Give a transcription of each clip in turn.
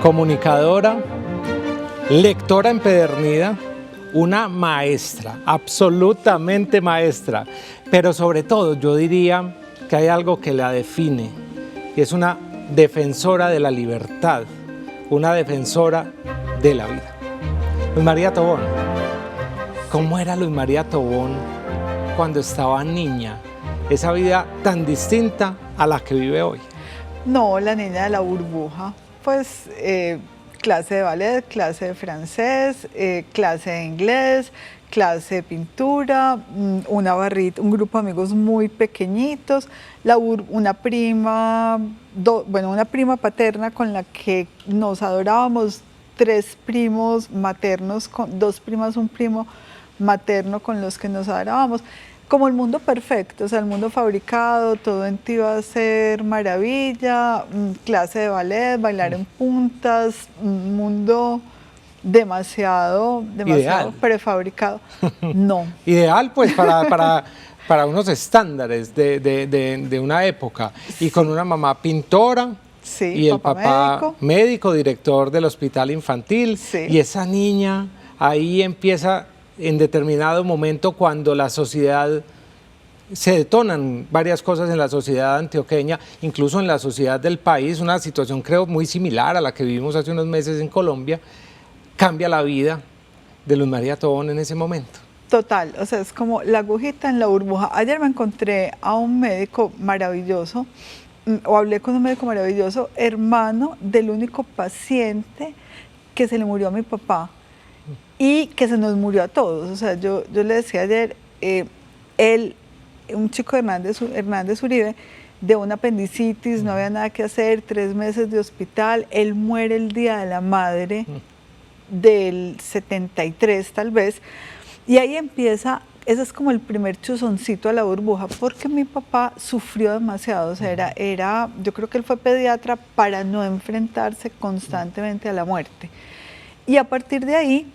comunicadora, lectora empedernida, una maestra, absolutamente maestra, pero sobre todo yo diría que hay algo que la define y es una defensora de la libertad, una defensora de la vida. Luz María Tobón, ¿cómo era Luz María Tobón cuando estaba niña? Esa vida tan distinta a la que vive hoy. No, la niña de la burbuja, pues clase de ballet, clase de francés, clase de inglés, clase de pintura, una barrita, un grupo de amigos muy pequeñitos, una prima paterna con la que nos adorábamos, 3 primos maternos, 2 primas, un primo materno con los que nos adorábamos. Como el mundo perfecto, o sea, el mundo fabricado, todo en ti va a ser maravilla, clase de ballet, bailar en puntas, un mundo demasiado Ideal. prefabricado. No. Ideal, pues, para unos estándares de una época. Y con una mamá pintora, Sí, y el papá médico, director del hospital infantil. Sí. Y esa niña ahí empieza en determinado momento cuando la sociedad, se detonan varias cosas en la sociedad antioqueña, incluso en la sociedad del país, una situación creo muy similar a la que vivimos hace unos meses en Colombia, cambia la vida de Luz María Tobón en ese momento. Total, o sea, es como la agujita en la burbuja. Ayer me encontré a un médico maravilloso, o hablé con un médico maravilloso, hermano del único paciente que se le murió a mi papá y que se nos murió a todos. O sea, yo le decía ayer, un chico de Hernández Uribe, de una apendicitis, no había nada que hacer, 3 meses de hospital, él muere el Día de la Madre del 73 tal vez, y ahí empieza, ese es como el primer chuzoncito a la burbuja, porque mi papá sufrió demasiado, o sea, yo creo que él fue pediatra para no enfrentarse constantemente a la muerte. Y a partir de ahí,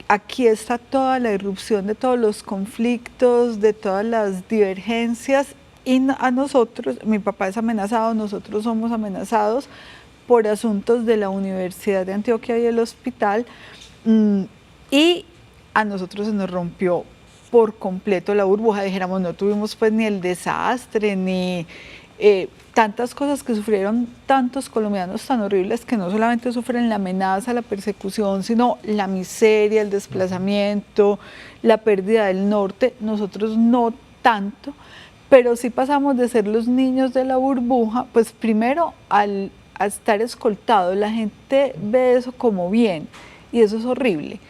aquí está toda la irrupción de todos los conflictos, de todas las divergencias, y a nosotros, mi papá es amenazado, nosotros somos amenazados por asuntos de la Universidad de Antioquia y el hospital, y a nosotros se nos rompió por completo la burbuja, dijéramos, no tuvimos pues ni el desastre, ni tantas cosas que sufrieron tantos colombianos tan horribles, que no solamente sufren la amenaza, la persecución, sino la miseria, el desplazamiento, la pérdida del norte. Nosotros no tanto, pero sí pasamos de ser los niños de la burbuja, pues primero a estar escoltado. La gente ve eso como bien y eso es horrible.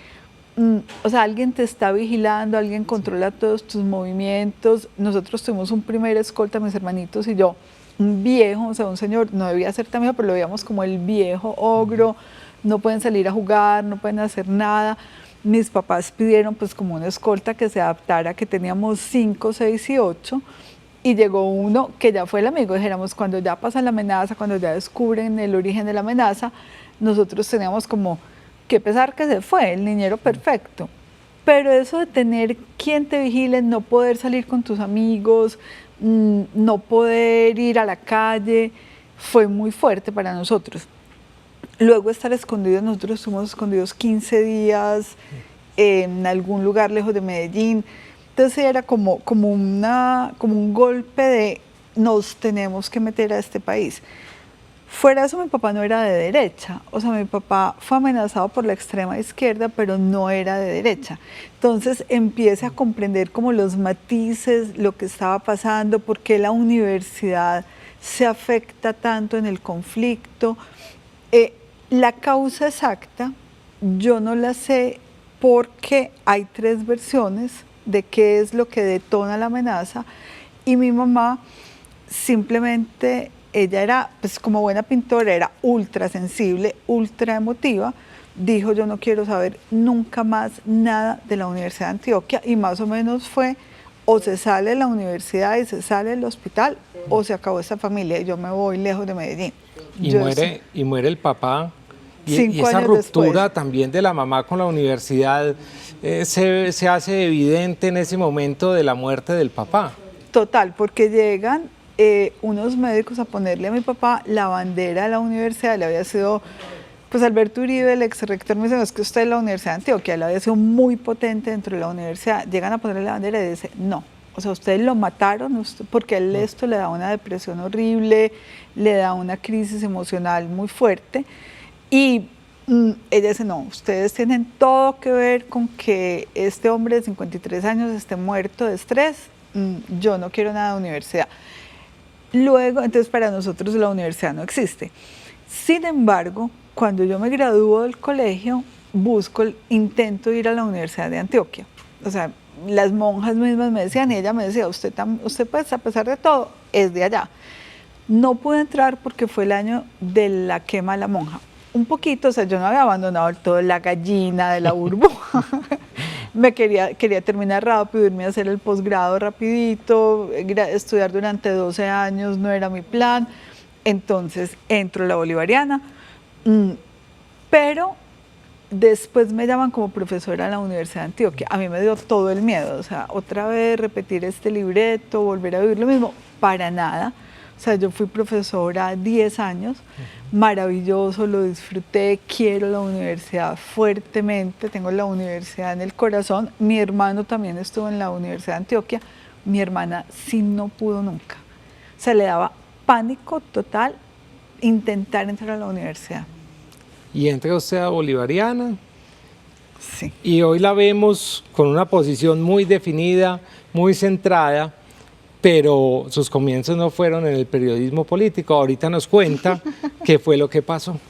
O sea, alguien te está vigilando, alguien controla todos tus movimientos. Nosotros tuvimos un primer escolta, mis hermanitos y yo, un viejo, o sea, un señor, no debía ser tan viejo, pero lo veíamos como el viejo ogro, no pueden salir a jugar, no pueden hacer nada. Mis papás pidieron pues como una escolta que se adaptara, que teníamos 5, 6 y 8, y llegó uno que ya fue el amigo, dijéramos, cuando ya pasa la amenaza, cuando ya descubren el origen de la amenaza, nosotros teníamos como que pesar que se fue, el niñero perfecto. Pero eso de tener quien te vigile, no poder salir con tus amigos, no poder ir a la calle, fue muy fuerte para nosotros. Luego estar escondidos, nosotros estuvimos escondidos 15 días en algún lugar lejos de Medellín. Entonces era como un golpe de nos tenemos que meter a este país. Fuera de eso, mi papá no era de derecha, o sea, mi papá fue amenazado por la extrema izquierda, pero no era de derecha. Entonces empieza a comprender como los matices, lo que estaba pasando, por qué la universidad se afecta tanto en el conflicto. La causa exacta yo no la sé porque hay 3 versiones de qué es lo que detona la amenaza, y mi mamá simplemente, ella era, pues como buena pintora, era ultra sensible, ultra emotiva, dijo yo no quiero saber nunca más nada de la Universidad de Antioquia, y más o menos fue o se sale de la universidad y se sale del hospital o se acabó esta familia y yo me voy lejos de Medellín. Y muere el papá. Y esa ruptura después también de la mamá con la universidad se hace evidente en ese momento de la muerte del papá. Total, porque llegan unos médicos a ponerle a mi papá la bandera de la universidad, le había sido Pues Alberto Uribe, el ex rector, me dice, no, es que usted en la Universidad de Antioquia, él había sido muy potente dentro de la universidad, llegan a ponerle la bandera y dice, no, o sea, ustedes lo mataron, porque a él esto le da una depresión horrible, le da una crisis emocional muy fuerte, y ella dice, no, ustedes tienen todo que ver con que este hombre de 53 años esté muerto de estrés, yo no quiero nada de universidad. Luego, entonces para nosotros la universidad no existe. Sin embargo, cuando yo me gradúo del colegio, intento ir a la Universidad de Antioquia. O sea, las monjas mismas me decían, y ella me decía, usted pues a pesar de todo, es de allá. No pude entrar porque fue el año de la quema de la monja. Un poquito, o sea, yo no había abandonado todo la gallina de la burbuja. quería terminar rápido, irme a hacer el posgrado rapidito, estudiar durante 12 años, no era mi plan. Entonces entro a la Bolivariana, pero después me llaman como profesora a la Universidad de Antioquia. A mí me dio todo el miedo, o sea, otra vez repetir este libreto, volver a vivir lo mismo, para nada. O sea, yo fui profesora 10 años, maravilloso, lo disfruté, quiero la universidad fuertemente, tengo la universidad en el corazón. Mi hermano también estuvo en la Universidad de Antioquia, mi hermana sí no pudo nunca. O sea, le daba pánico total intentar entrar a la universidad. Y entra usted a Bolivariana. Sí. Y hoy la vemos con una posición muy definida, muy centrada, pero sus comienzos no fueron en el periodismo político. Ahorita nos cuenta qué fue lo que pasó.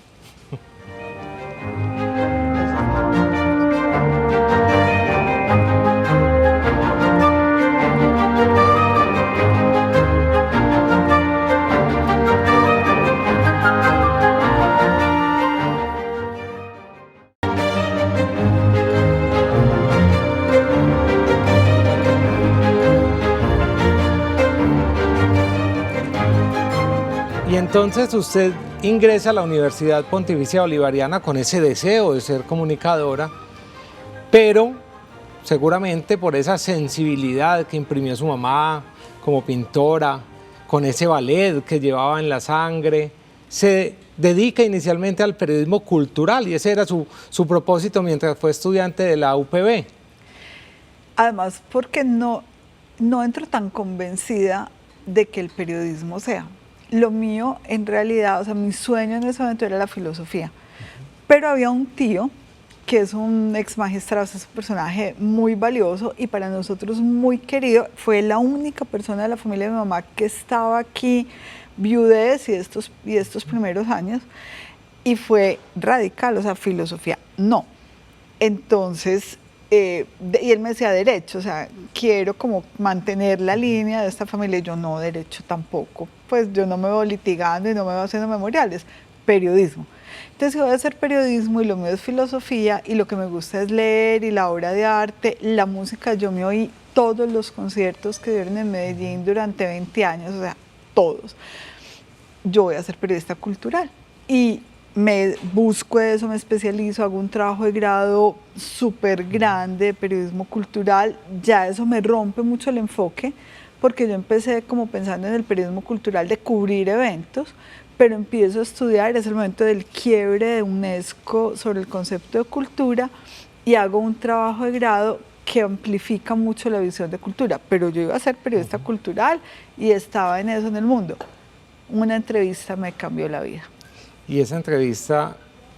Y entonces usted ingresa a la Universidad Pontificia Bolivariana con ese deseo de ser comunicadora, pero seguramente por esa sensibilidad que imprimió su mamá como pintora, con ese ballet que llevaba en la sangre, se dedica inicialmente al periodismo cultural y ese era su propósito mientras fue estudiante de la UPB. Además, porque no entro tan convencida de que el periodismo sea. Lo mío, en realidad, o sea, mi sueño en ese momento era la filosofía. Pero había un tío que es un ex magistrado, es un personaje muy valioso y para nosotros muy querido. Fue la única persona de la familia de mi mamá que estaba aquí, viudez y estos primeros años, y fue radical, o sea, filosofía, no. Entonces, y él me decía derecho, o sea, quiero como mantener la línea de esta familia, y yo no, derecho tampoco, pues yo no me voy litigando y no me voy haciendo memoriales, periodismo. Entonces voy a hacer periodismo y lo mío es filosofía y lo que me gusta es leer y la obra de arte, la música. Yo me oí todos los conciertos que dieron en Medellín durante 20 años, o sea, todos. Yo voy a ser periodista cultural y me busco eso, me especializo, hago un trabajo de grado súper grande de periodismo cultural. Ya eso me rompe mucho el enfoque porque yo empecé como pensando en el periodismo cultural de cubrir eventos, pero empiezo a estudiar, es el momento del quiebre de UNESCO sobre el concepto de cultura y hago un trabajo de grado que amplifica mucho la visión de cultura, pero yo iba a ser periodista cultural y estaba en eso en el mundo. Una entrevista me cambió la vida. ¿Y esa entrevista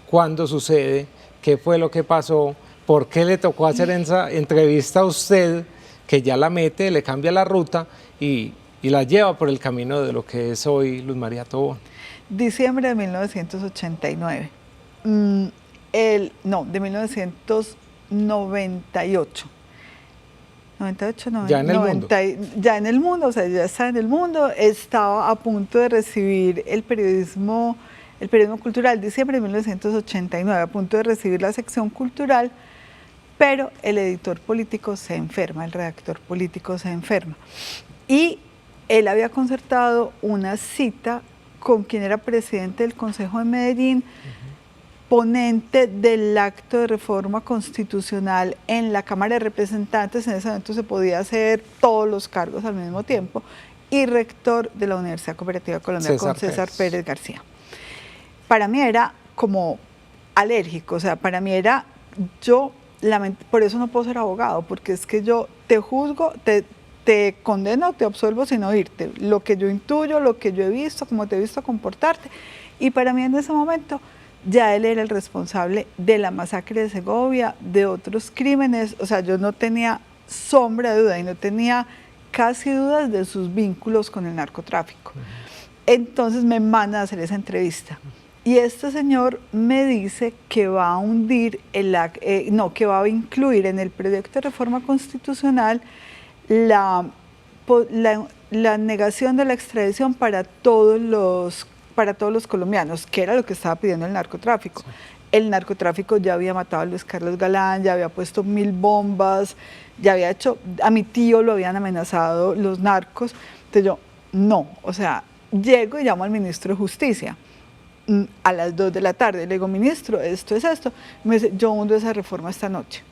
cuándo sucede? ¿Qué fue lo que pasó? ¿Por qué le tocó hacer esa entrevista a usted, que ya la mete, le cambia la ruta y la lleva por el camino de lo que es hoy Luz María Tobón? Diciembre de 1989. De 1998. 98, 90, ya en el 90, mundo. Ya en el mundo, o sea, ya estaba en el mundo, estaba a punto de recibir el periodismo cultural, diciembre de 1989, a punto de recibir la sección cultural, pero el editor político se enferma, el redactor político se enferma. Y él había concertado una cita con quien era presidente del Consejo de Medellín, ponente del acto de reforma constitucional en la Cámara de Representantes. En ese momento se podía hacer todos los cargos al mismo tiempo, y rector de la Universidad Cooperativa Colombiana, César Pérez García. Para mí era como alérgico, o sea, para mí era, por eso no puedo ser abogado, porque es que yo te juzgo, te condeno, te absolvo sin oírte, lo que yo intuyo, lo que yo he visto, cómo te he visto comportarte, y para mí en ese momento ya él era el responsable de la masacre de Segovia, de otros crímenes, o sea, yo no tenía sombra de duda y no tenía casi dudas de sus vínculos con el narcotráfico. Entonces me manda a hacer esa entrevista. Y este señor me dice que va a hundir, que va a incluir en el proyecto de reforma constitucional la negación de la extradición para todos los colombianos, que era lo que estaba pidiendo el narcotráfico. Sí. El narcotráfico ya había matado a Luis Carlos Galán, ya había puesto 1000 bombas, ya había hecho, a mi tío lo habían amenazado los narcos. Entonces yo, no, o sea, llego y llamo al ministro de Justicia a las 2 de la tarde, le digo, ministro, esto es esto. Me dice, yo hundo esa reforma esta noche.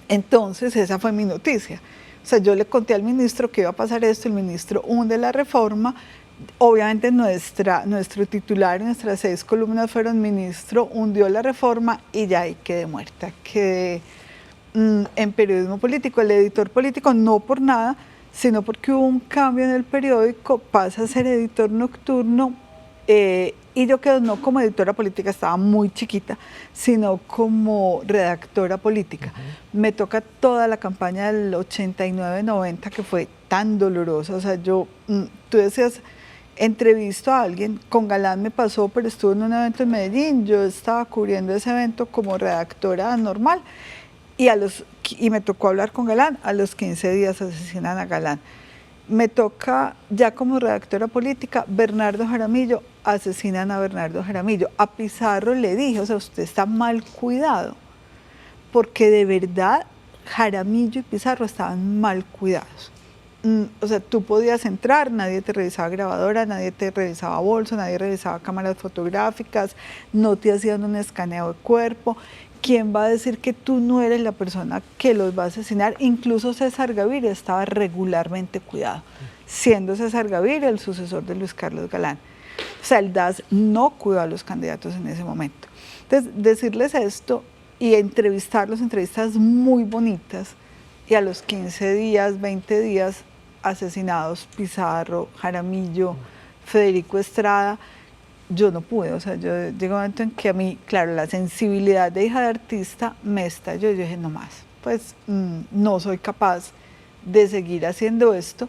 Entonces esa fue mi noticia. O sea, yo le conté al ministro que iba a pasar esto, el ministro hunde la reforma. Obviamente nuestro titular, nuestras 6 columnas fueron: ministro hundió la reforma, y ya ahí quedé muerta. Quedé en periodismo político. El editor político, no por nada, sino porque hubo un cambio en el periódico, pasa a ser editor nocturno, y yo quedo no como editora política, estaba muy chiquita, sino como redactora política. Me toca toda la campaña del 89-90, que fue tan dolorosa. O sea, tú decías, entrevisto a alguien, con Galán me pasó, pero estuve en un evento en Medellín, yo estaba cubriendo ese evento como redactora normal, y me tocó hablar con Galán. A los 15 días asesinan a Galán. Me toca ya como redactora política, Bernardo Jaramillo, asesinan a Bernardo Jaramillo. A Pizarro le dije, o sea, usted está mal cuidado, porque de verdad Jaramillo y Pizarro estaban mal cuidados. O sea, tú podías entrar, nadie te revisaba grabadora, nadie te revisaba bolso, nadie revisaba cámaras fotográficas, no te hacían un escaneo de cuerpo. ¿Quién va a decir que tú no eres la persona que los va a asesinar? Incluso César Gaviria estaba regularmente cuidado, siendo César Gaviria el sucesor de Luis Carlos Galán. O sea, el DAS no cuidó a los candidatos en ese momento. Entonces, decirles esto y entrevistarlos, entrevistas muy bonitas, y a los 15 días, 20 días, asesinados Pizarro, Jaramillo, Federico Estrada. Yo no pude, o sea, llegó un momento en que a mí, claro, la sensibilidad de hija de artista me estalló. Yo dije, no más, pues no soy capaz de seguir haciendo esto,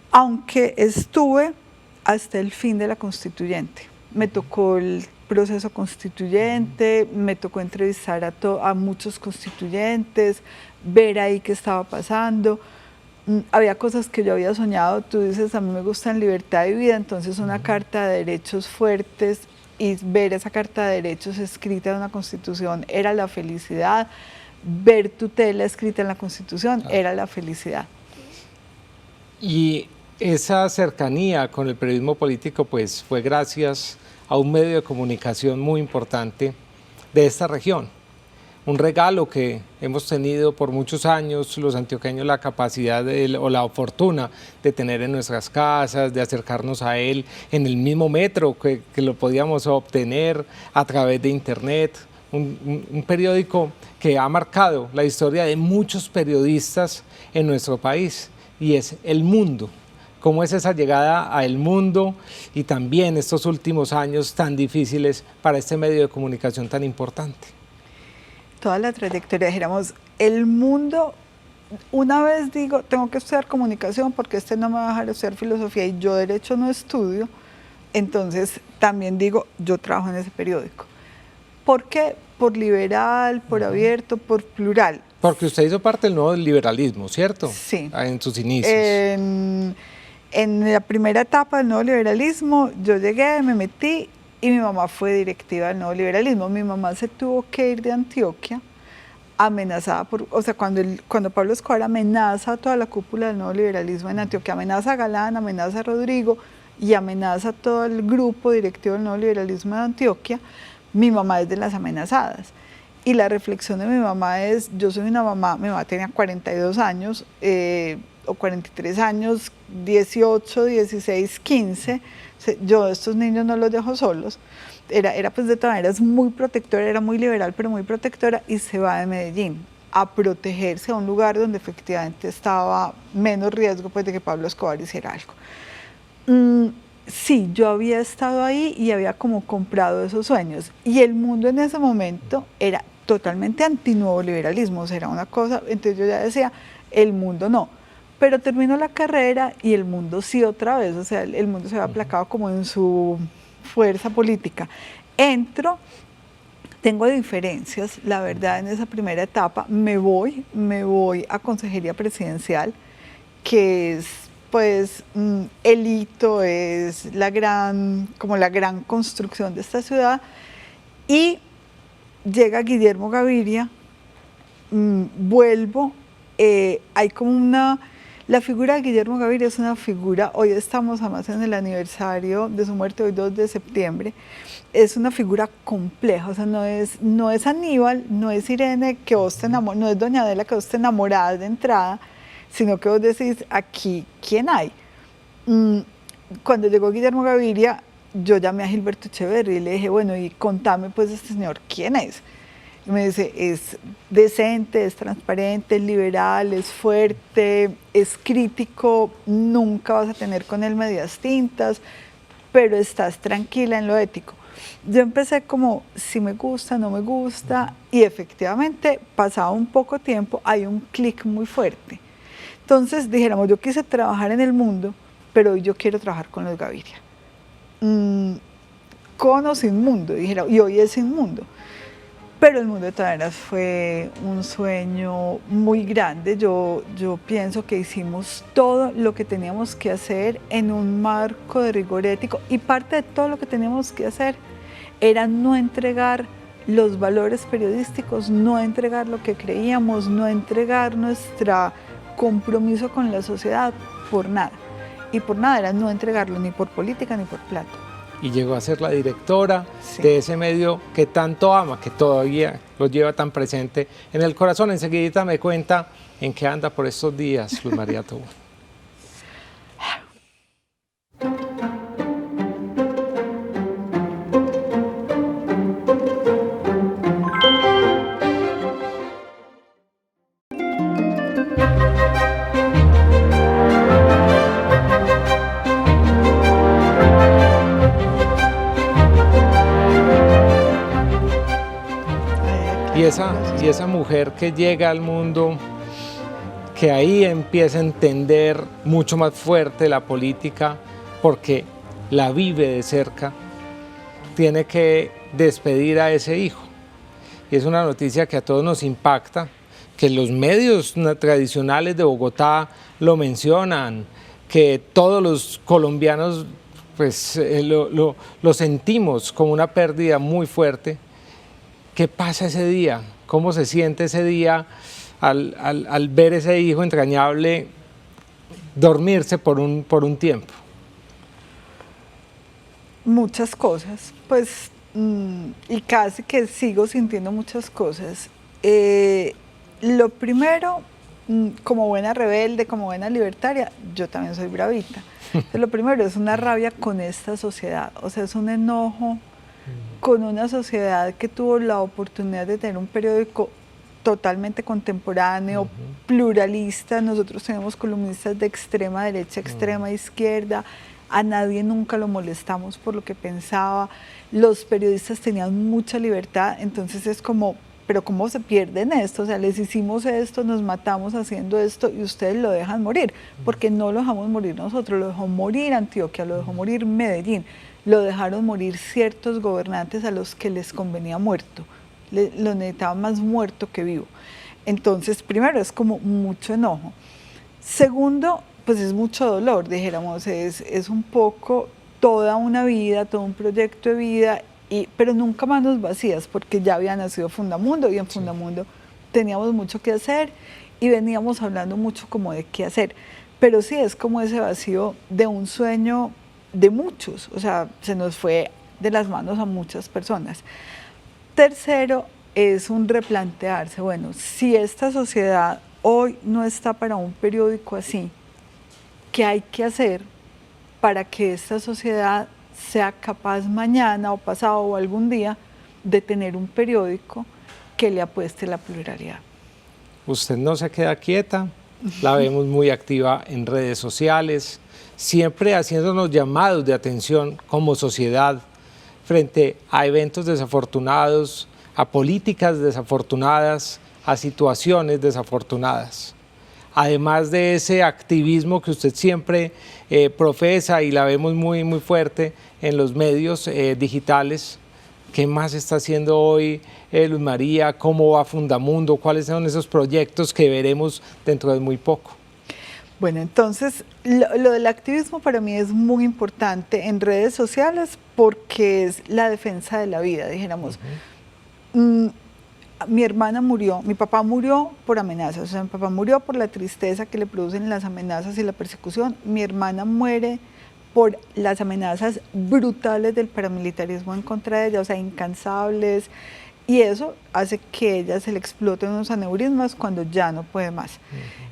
aunque estuve hasta el fin de la constituyente. Me tocó el proceso constituyente, me tocó entrevistar a muchos constituyentes, ver ahí qué estaba pasando. Había cosas que yo había soñado. Tú dices, a mí me gustan libertad y vida, entonces una carta de derechos fuertes, y ver esa carta de derechos escrita en una constitución era la felicidad. Ver tutela escrita en la constitución era la felicidad. Y esa cercanía con el periodismo político pues fue gracias a un medio de comunicación muy importante de esta región. Un regalo que hemos tenido por muchos años los antioqueños, la capacidad o la fortuna de tener en nuestras casas, de acercarnos a él en el mismo metro que lo podíamos obtener a través de internet. Un periódico que ha marcado la historia de muchos periodistas en nuestro país, y es El Mundo. ¿Cómo es esa llegada a El Mundo y también estos últimos años tan difíciles para este medio de comunicación tan importante? Toda la trayectoria, dijéramos, El Mundo, una vez digo, tengo que estudiar comunicación porque no me va a dejar estudiar filosofía, y yo derecho no estudio, entonces también digo, yo trabajo en ese periódico. ¿Por qué? Por liberal, por abierto, por plural. Porque usted hizo parte del nuevo liberalismo, ¿cierto? Sí. En sus inicios. En la primera etapa del nuevo liberalismo, yo llegué, me metí, y mi mamá fue directiva del nuevo liberalismo. Mi mamá se tuvo que ir de Antioquia, amenazada o sea, cuando Pablo Escobar amenaza a toda la cúpula del nuevo liberalismo en Antioquia, amenaza a Galán, amenaza a Rodrigo y amenaza a todo el grupo directivo del nuevo liberalismo de Antioquia, mi mamá es de las amenazadas. Y la reflexión de mi mamá es, yo soy una mamá, mi mamá tenía 42 años, o 43 años, 18, 16, 15, yo estos niños no los dejo solos. era pues de todas maneras muy protectora, era muy liberal, pero muy protectora, y se va de Medellín a protegerse a un lugar donde efectivamente estaba menos riesgo pues de que Pablo Escobar hiciera algo. Sí, yo había estado ahí y había como comprado esos sueños, y el mundo en ese momento era totalmente anti-nuevo liberalismo, o sea, era una cosa, entonces yo ya decía, el mundo no, pero terminó la carrera y el mundo sí otra vez, o sea, el mundo se había aplacado como en su fuerza política. Entro, tengo diferencias, la verdad, en esa primera etapa, me voy a Consejería Presidencial, que es pues el hito, es como la gran construcción de esta ciudad, y llega Guillermo Gaviria, vuelvo, hay como la figura de Guillermo Gaviria es una figura, hoy estamos además en el aniversario de su muerte, hoy 2 de septiembre, es una figura compleja, o sea, no es Aníbal, no es Irene que vos te enamorás, no es Doña Adela que vos te enamorás de entrada, sino que vos decís, aquí, ¿quién hay? Cuando llegó Guillermo Gaviria, yo llamé a Gilberto Echeverri y le dije, bueno, y contame pues este señor, ¿quién es? Y me dice, es decente, es transparente, es liberal, es fuerte, es crítico, nunca vas a tener con él medias tintas, pero estás tranquila en lo ético. Yo empecé como, si me gusta, no me gusta, y efectivamente, pasado un poco tiempo, hay un clic muy fuerte. Entonces, dijéramos, yo quise trabajar en el mundo, pero hoy yo quiero trabajar con los Gaviria. Con o sin mundo, dijera, y hoy es sin mundo. Pero el mundo de Taveras fue un sueño muy grande. Yo pienso que hicimos todo lo que teníamos que hacer en un marco de rigor ético, y parte de todo lo que teníamos que hacer era no entregar los valores periodísticos, no entregar lo que creíamos, no entregar nuestro compromiso con la sociedad por nada. Y por nada era no entregarlo ni por política ni por plata. Y llegó a ser la directora de ese medio que tanto ama, que todavía lo lleva tan presente en el corazón. Enseguidita me cuenta en qué anda por estos días, Luz María Tobón. Y esa mujer que llega al mundo, que ahí empieza a entender mucho más fuerte la política, porque la vive de cerca, tiene que despedir a ese hijo. Y es una noticia que a todos nos impacta, que los medios tradicionales de Bogotá lo mencionan, que todos los colombianos pues, lo sentimos como una pérdida muy fuerte. ¿Qué pasa ese día? ¿Cómo se siente ese día al ver ese hijo entrañable dormirse por un tiempo? Muchas cosas, pues, y casi que sigo sintiendo muchas cosas. Lo primero, como buena rebelde, como buena libertaria, yo también soy bravita. Entonces, lo primero es una rabia con esta sociedad, o sea, es un enojo con una sociedad que tuvo la oportunidad de tener un periódico totalmente contemporáneo, pluralista. Nosotros tenemos columnistas de extrema derecha, extrema izquierda, a nadie nunca lo molestamos por lo que pensaba, los periodistas tenían mucha libertad, entonces es como, pero ¿cómo se pierden esto? O sea, les hicimos esto, nos matamos haciendo esto y ustedes lo dejan morir, porque no lo dejamos morir nosotros, lo dejó morir Antioquia, lo dejó morir Medellín, lo dejaron morir ciertos gobernantes a los que les convenía muerto, lo necesitaban más muerto que vivo. Entonces, primero es como mucho enojo. Segundo, pues es mucho dolor, dijéramos, es un poco toda una vida, todo un proyecto de vida, pero nunca manos vacías, porque ya había nacido Fundamundo y en Fundamundo teníamos mucho que hacer y veníamos hablando mucho como de qué hacer. Pero sí es como ese vacío de un sueño de muchos, o sea, se nos fue de las manos a muchas personas. Tercero, es un replantearse, bueno, si esta sociedad hoy no está para un periódico así, ¿qué hay que hacer para que esta sociedad sea capaz mañana o pasado o algún día de tener un periódico que le apueste la pluralidad. Usted no se queda quieta, la vemos muy activa en redes sociales, siempre haciéndonos llamados de atención como sociedad frente a eventos desafortunados, a políticas desafortunadas, a situaciones desafortunadas. Además de ese activismo que usted siempre profesa y la vemos muy, muy fuerte en los medios digitales, ¿qué más está haciendo hoy Luz María? ¿Cómo va Fundamundo? ¿Cuáles son esos proyectos que veremos dentro de muy poco? Bueno, entonces lo del activismo para mí es muy importante en redes sociales porque es la defensa de la vida, dijéramos. Mi hermana murió, mi papá murió por amenazas, o sea, mi papá murió por la tristeza que le producen las amenazas y la persecución. Mi hermana muere por las amenazas brutales del paramilitarismo en contra de ella, o sea, incansables, y eso hace que ella se le exploten unos aneurismas cuando ya no puede más.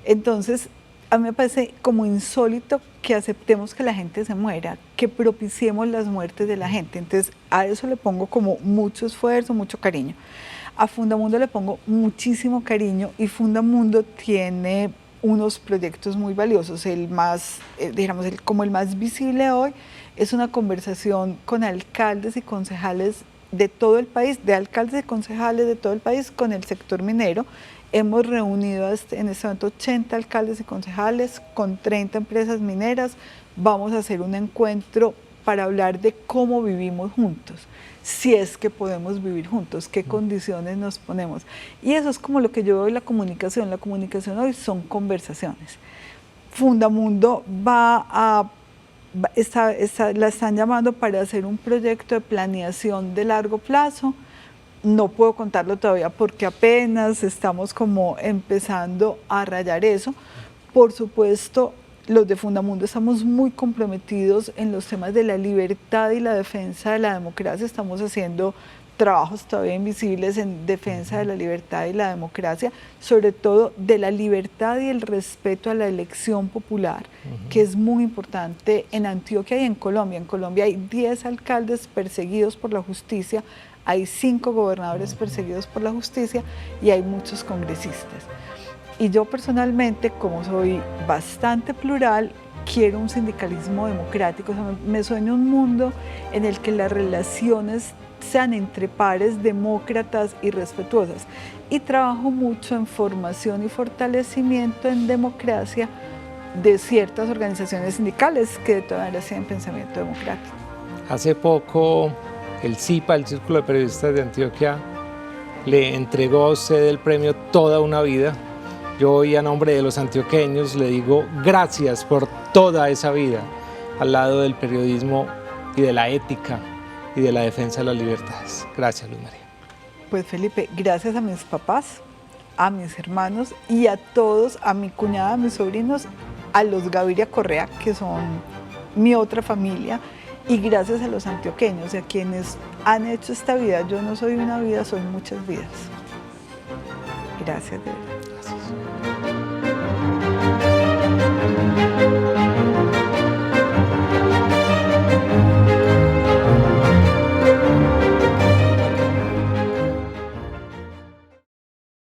Entonces, a mí me parece como insólito que aceptemos que la gente se muera, que propiciemos las muertes de la gente. Entonces, a eso le pongo como mucho esfuerzo, mucho cariño. A Fundamundo le pongo muchísimo cariño y Fundamundo tiene unos proyectos muy valiosos. El más, digamos, como el más visible hoy es una conversación con alcaldes y concejales de todo el país, de alcaldes y concejales de todo el país con el sector minero. Hemos reunido en este momento 80 alcaldes y concejales con 30 empresas mineras. Vamos a hacer un encuentro para hablar de cómo vivimos juntos, si es que podemos vivir juntos, qué condiciones nos ponemos. Y eso es como lo que yo veo en la comunicación. La comunicación hoy son conversaciones. Fundamundo la están llamando para hacer un proyecto de planeación de largo plazo. No puedo contarlo todavía porque apenas estamos como empezando a rayar eso. Por supuesto, los de Fundamundo estamos muy comprometidos en los temas de la libertad y la defensa de la democracia. Estamos haciendo trabajos todavía invisibles en defensa de la libertad y la democracia, sobre todo de la libertad y el respeto a la elección popular, que es muy importante en Antioquia y en Colombia. En Colombia hay 10 alcaldes perseguidos por la justicia, hay 5 gobernadores perseguidos por la justicia y hay muchos congresistas. Y yo personalmente, como soy bastante plural, quiero un sindicalismo democrático. O sea, me sueño un mundo en el que las relaciones sean entre pares demócratas y respetuosas. Y trabajo mucho en formación y fortalecimiento en democracia de ciertas organizaciones sindicales que de todas maneras tienen pensamiento democrático. Hace poco el CIPA, el Círculo de Periodistas de Antioquia, le entregó a usted el premio Toda una Vida. Yo hoy, a nombre de los antioqueños, le digo gracias por toda esa vida al lado del periodismo y de la ética y de la defensa de las libertades. Gracias, Luz María. Pues Felipe, gracias a mis papás, a mis hermanos y a todos, a mi cuñada, a mis sobrinos, a los Gaviria Correa, que son mi otra familia, y gracias a los antioqueños y a quienes han hecho esta vida. Yo no soy una vida, soy muchas vidas. Gracias, de verdad. Gracias.